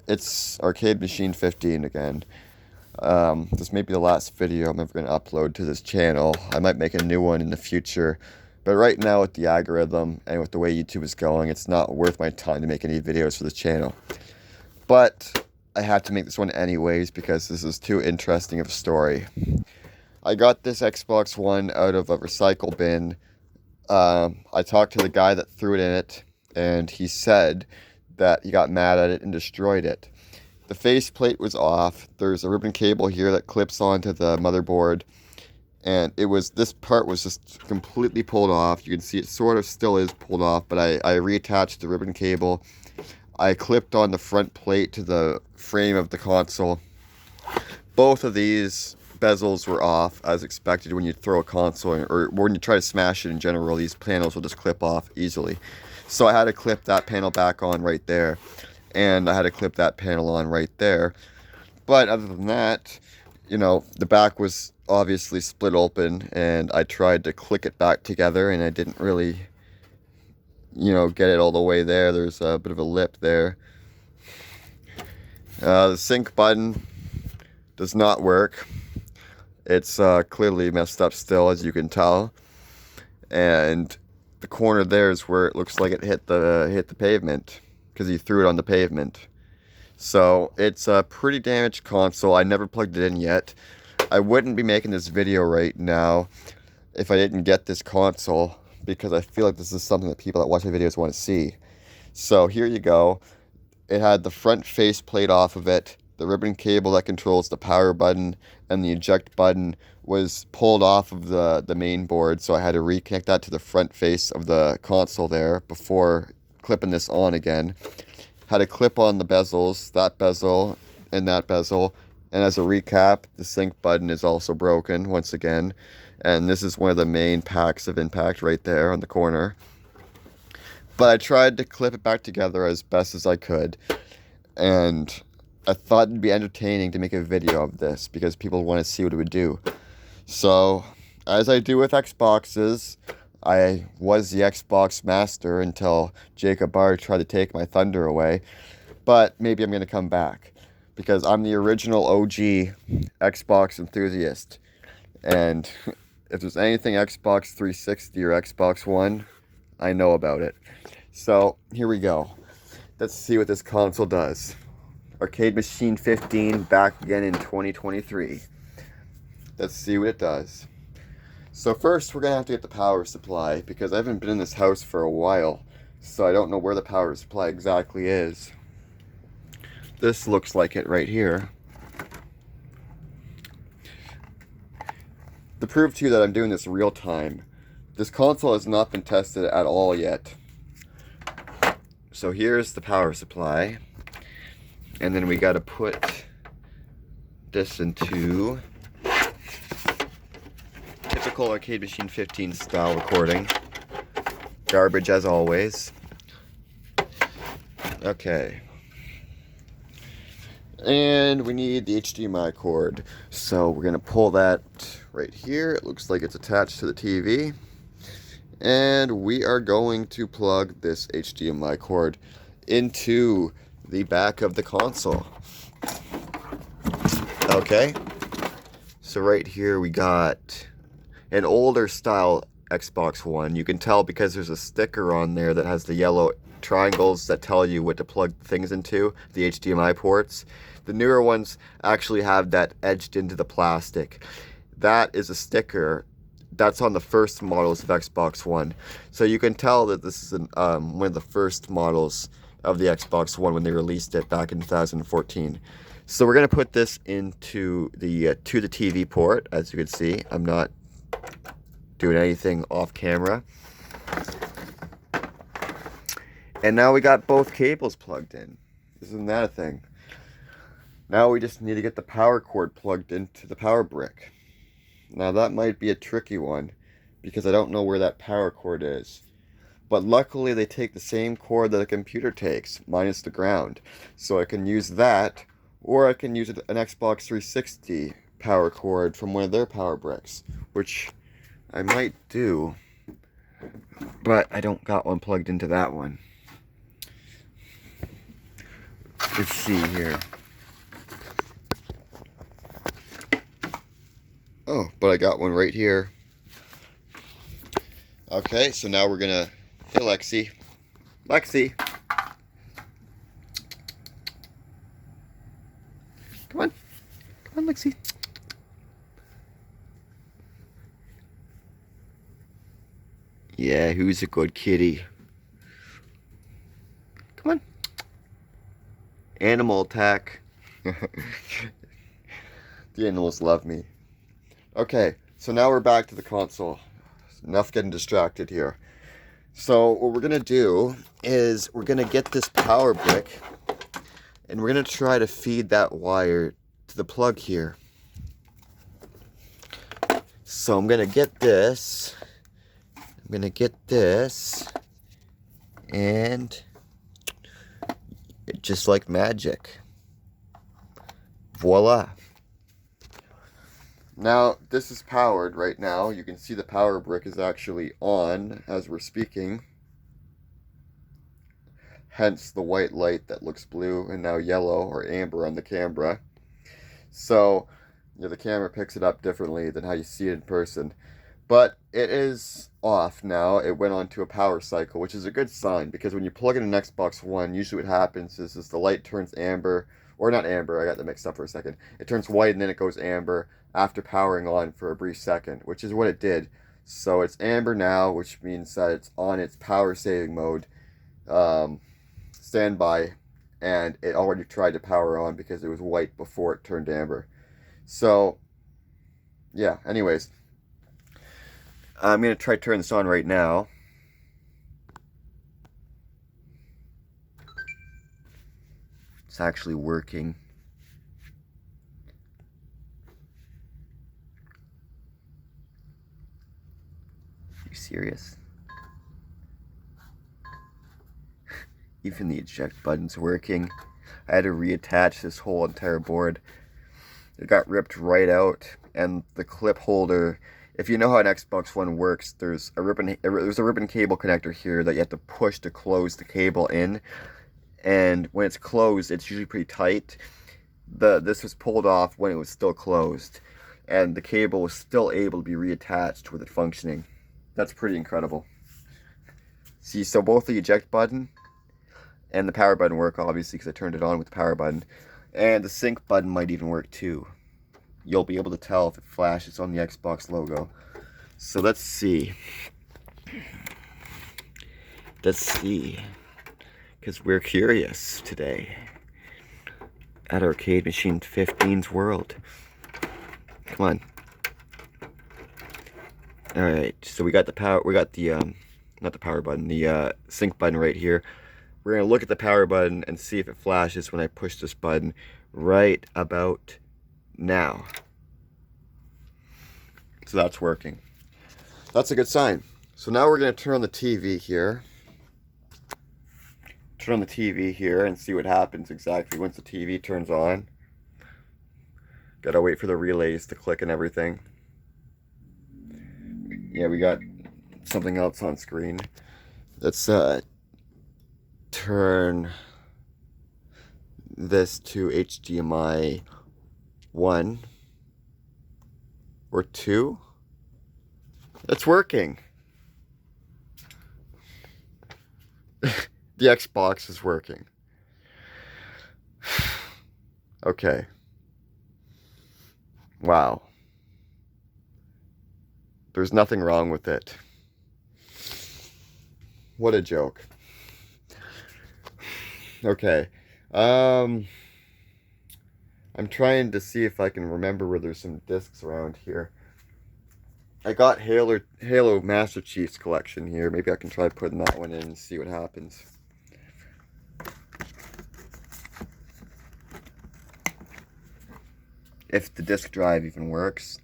It's Arcade Machine 15 again. This may be the last video I'm ever going to upload to this channel. I might make a new one in the future, but right now with the algorithm and with the way YouTube is going, it's not worth my time to make any videos for this channel. But I have to make this one anyways because this is too interesting of a story. I got this Xbox One out of a recycle bin. I talked to the guy that threw it in it, and he said that he got mad at it and destroyed it. The faceplate was off. There's a ribbon cable here that clips onto the motherboard, and this part was just completely pulled off. You can see it sort of still is pulled off, but I reattached the ribbon cable. I clipped on the front plate to the frame of the console. Both of these bezels were off, as expected when you throw a console, or when you try to smash it in general, these panels will just clip off easily. So I had to clip that panel back on right there, and I had to clip that panel on right there. But other than that, you know, the back was obviously split open, and I tried to click it back together, and I didn't really, you know, get it all the way there. There's a bit of a lip there. The sync button does not work. It's clearly messed up still, as you can tell, and the corner there is where it looks like it hit the pavement because he threw it on the pavement. So it's a pretty damaged console. I never plugged it in yet. I wouldn't be making this video right now if I didn't get this console, because I feel like this is something that people that watch my videos want to see. So here you go. It had the front face plate off of it. The ribbon cable that controls the power button and the eject button was pulled off of the main board, so I had to reconnect that to the front face of the console there before clipping this on again. Had to clip on the bezels, that bezel and that bezel, and as a recap, the sync button is also broken once again, and this is one of the main packs of impact right there on the corner. But I tried to clip it back together as best as I could, and I thought it'd be entertaining to make a video of this because people want to see what it would do. So, as I do with Xboxes, I was the Xbox master until Jacob Barr tried to take my thunder away. But maybe I'm going to come back because I'm the original OG Xbox enthusiast. And if there's anything Xbox 360 or Xbox One, I know about it. So, here we go. Let's see what this console does. Arcade Machine 15 back again in 2023. Let's see what it does. So first we're going to have to get the power supply because I haven't been in this house for a while, so I don't know where the power supply exactly is. This looks like it right here. To prove to you that I'm doing this real time, this console has not been tested at all yet. So here's the power supply. And then we got to put this into typical Arcade Machine 15 style recording. Garbage as always. Okay. And we need the HDMI cord. So we're going to pull that right here. It looks like it's attached to the TV. And we are going to plug this HDMI cord into the back of the console. Okay, so right here we got an older style Xbox One. You can tell because there's a sticker on there that has the yellow triangles that tell you what to plug things into, the HDMI ports. The newer ones actually have that edged into the plastic. That is a sticker that's on the first models of Xbox One. So you can tell that this is one of the first models of the Xbox One when they released it back in 2014. So we're going to put this into the to the TV port. As you can see, I'm not doing anything off camera. And now we got both cables plugged in. Isn't that a thing? Now we just need to get the power cord plugged into the power brick. Now that might be a tricky one because I don't know where that power cord is. But luckily they take the same cord that a computer takes, minus the ground. So I can use that, or I can use an Xbox 360 power cord from one of their power bricks, which I might do, but I don't got one plugged into that one. Let's see here. Oh, but I got one right here. Okay, so now we're gonna, hey Lexi. Lexi. Come on. Come on, Lexi. Yeah, who's a good kitty? Come on. Animal attack. The animals love me. Okay, so now we're back to the console. Enough getting distracted here. So what we're gonna do is we're gonna get this power brick and we're gonna try to feed that wire to the plug here. So I'm gonna get this. I'm gonna get this, and just like magic, voila. Now this is powered right now. You can see the power brick is actually on as we're speaking. Hence the white light that looks blue and now yellow or amber on the camera. So, you know, the camera picks it up differently than how you see it in person. But it is off now. It went on to a power cycle, which is a good sign, because when you plug in an Xbox One, usually what happens is the light turns amber, or not amber, I got that mixed up for a second. It turns white and then it goes amber after powering on for a brief second, which is what it did. So it's amber now, which means that it's on its power saving mode, standby, and it already tried to power on because it was white before it turned amber. So, yeah, anyways. I'm going to try to turn this on right now. It's actually working. Are you serious? Even the eject button's working. I had to reattach this whole entire board. It got ripped right out, and the clip holder, if you know how an Xbox One works, there's a ribbon cable connector here that you have to push to close the cable in, and when it's closed, it's usually pretty tight. This was pulled off when it was still closed, and the cable was still able to be reattached with it functioning. That's pretty incredible. See, so both the eject button and the power button work, obviously, because I turned it on with the power button. And the sync button might even work too. You'll be able to tell if it flashes on the Xbox logo. So let's see. Let's see. Because we're curious today at Arcade Machine 15's world. Come on. Alright, so we got the power, not the power button, the sync button right here. We're going to look at the power button and see if it flashes when I push this button right about now. So that's working. That's a good sign. So now we're going to turn on the TV here. Turn on the TV here and see what happens exactly once the TV turns on. Gotta wait for the relays to click and everything. Yeah, we got something else on screen. Let's turn this to HDMI 1 or 2. It's working. The Xbox is working. Okay. Wow. There's nothing wrong with it. What a joke. Okay. I'm trying to see if I can remember where there's some discs around here. I got Halo Master Chief's collection here. Maybe I can try putting that one in and see what happens. If the disk drive even works.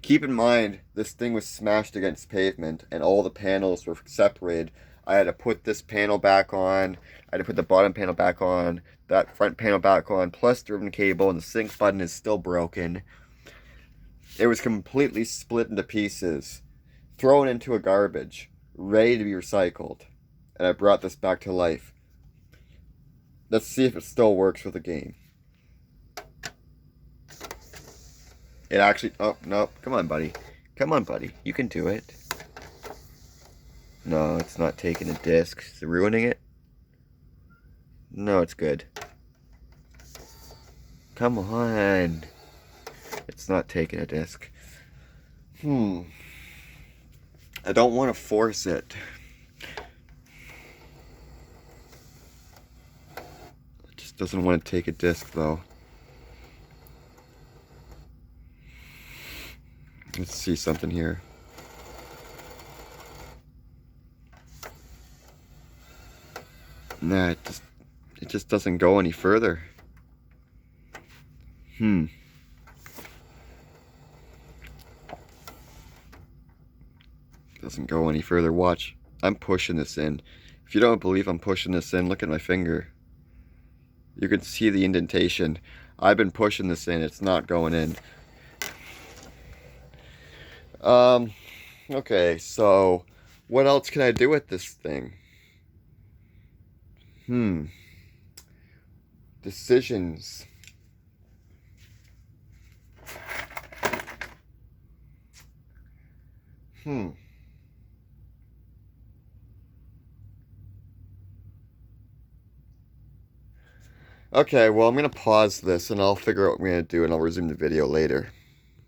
Keep in mind, this thing was smashed against pavement and all the panels were separated. I had to put this panel back on. I had to put the bottom panel back on. That front panel back on. Plus the ribbon cable, and the sync button is still broken. It was completely split into pieces. Thrown into a garbage. Ready to be recycled. And I brought this back to life. Let's see if it still works with the game. It actually... Oh, no. Come on, buddy. Come on, buddy. You can do it. No, it's not taking a disc. Is it ruining it? No, it's good. Come on. It's not taking a disc. I don't want to force it. It just doesn't want to take a disc, though. Let's see something here. Nah, it just doesn't go any further. Doesn't go any further. Watch. I'm pushing this in. If you don't believe I'm pushing this in, look at my finger. You can see the indentation. I've been pushing this in. It's not going in. Okay, so what else can I do with this thing? Decisions. Okay, well, I'm going to pause this and I'll figure out what I'm going to do and I'll resume the video later.